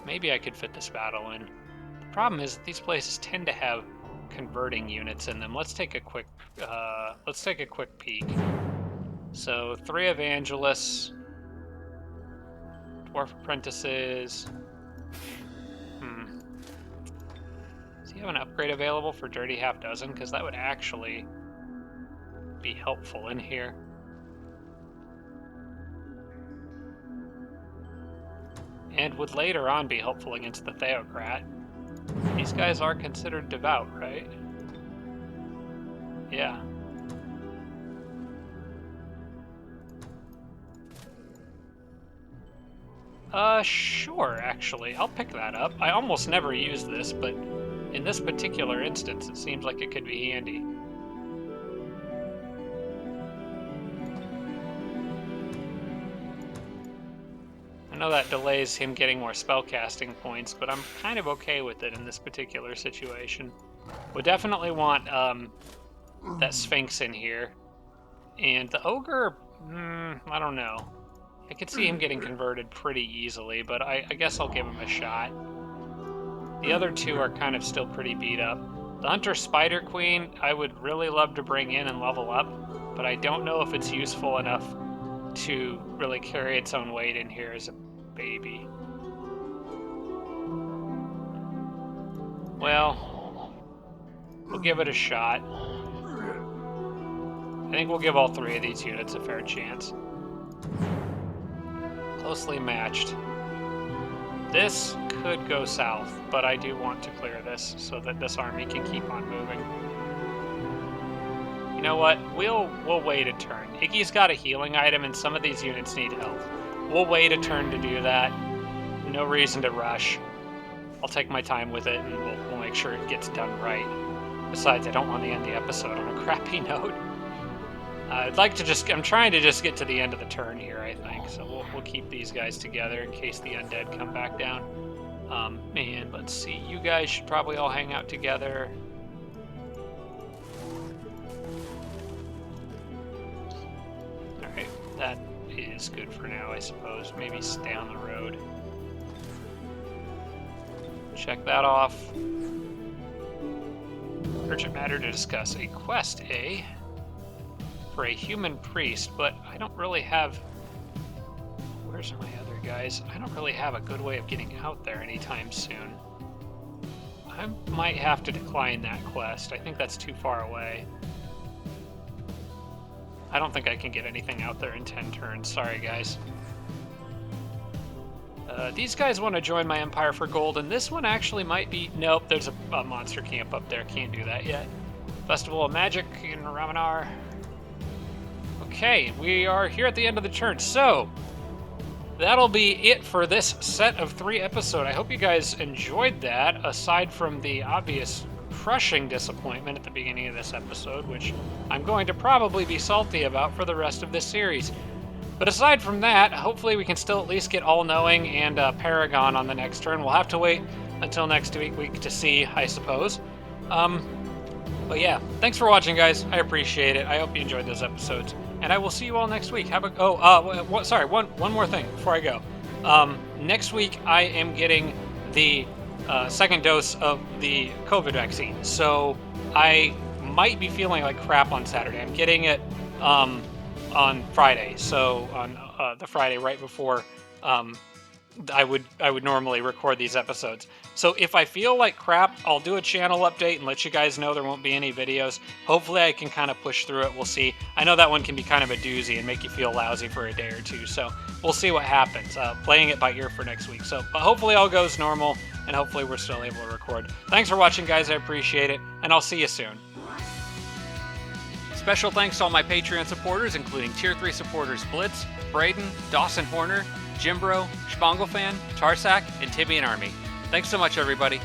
Maybe I could fit this battle in. The problem is that these places tend to have converting units in them. Let's take a quick peek. So 3 evangelists, dwarf apprentices. Does he have an upgrade available for Dirty Half Dozen? Because that would actually be helpful in here. And would later on be helpful against the Theocrat. these guys are considered devout, right? Yeah. Sure, actually. I'll pick that up. I almost never use this, but in this particular instance, it seems like it could be handy. I know that delays him getting more spellcasting points, but I'm kind of okay with it in this particular situation. We'll definitely want that Sphinx in here. And the Ogre, I don't know. I could see him getting converted pretty easily, but I guess I'll give him a shot. The other two are kind of still pretty beat up. The Hunter Spider Queen, I would really love to bring in and level up, but I don't know if it's useful enough to really carry its own weight in here as a baby. Well, we'll give it a shot. I think we'll give all three of these units a fair chance. Closely matched. This could go south, but I do want to clear this so that this army can keep on moving. You know what? We'll wait a turn. Iggy's got a healing item, and some of these units need health. We'll wait a turn to do that. No reason to rush. I'll take my time with it, and we'll make sure it gets done right. Besides, I don't want to end the episode on a crappy note. I'd like to just... I'm trying to just get to the end of the turn here, I think. So we'll keep these guys together in case the undead come back down. And let's see. You guys should probably all hang out together. Alright, that is good for now, I suppose. Maybe stay on the road. Check that off. Urgent matter to discuss. A quest, eh? For a human priest, but I don't really have... Where's my other guys? I don't really have a good way of getting out there anytime soon. I might have to decline that quest. I think that's too far away. I don't think I can get anything out there in 10 turns. Sorry, guys. These guys want to join my Empire for Gold, and this one actually might be... Nope, there's a monster camp up there. Can't do that yet. Festival of Magic in Ramanar. Okay, we are here at the end of the turn, so that'll be it for this set of 3 episodes. I hope you guys enjoyed that, aside from the obvious crushing disappointment at the beginning of this episode, which I'm going to probably be salty about for the rest of this series. But aside from that, hopefully we can still at least get All-Knowing and Paragon on the next turn. We'll have to wait until next week to see, I suppose. But yeah, thanks for watching, guys. I appreciate it. I hope you enjoyed those episodes. And I will see you all next week. Sorry, one more thing before I go. Next week, I am getting the second dose of the COVID vaccine. So I might be feeling like crap on Saturday. I'm getting it on Friday. So on the Friday right before I would normally record these episodes. So if I feel like crap, I'll do a channel update and let you guys know there won't be any videos. Hopefully I can kind of push through it. We'll see. I know that one can be kind of a doozy and make you feel lousy for a day or two. So we'll see what happens. Playing it by ear for next week. So, but hopefully all goes normal and hopefully we're still able to record. Thanks for watching, guys. I appreciate it. And I'll see you soon. Special thanks to all my Patreon supporters, including Tier 3 supporters Blitz, Braden, Dawson Horner, Jimbro, Spanglefan, Tarsak, and Tibian Army. Thanks so much, everybody.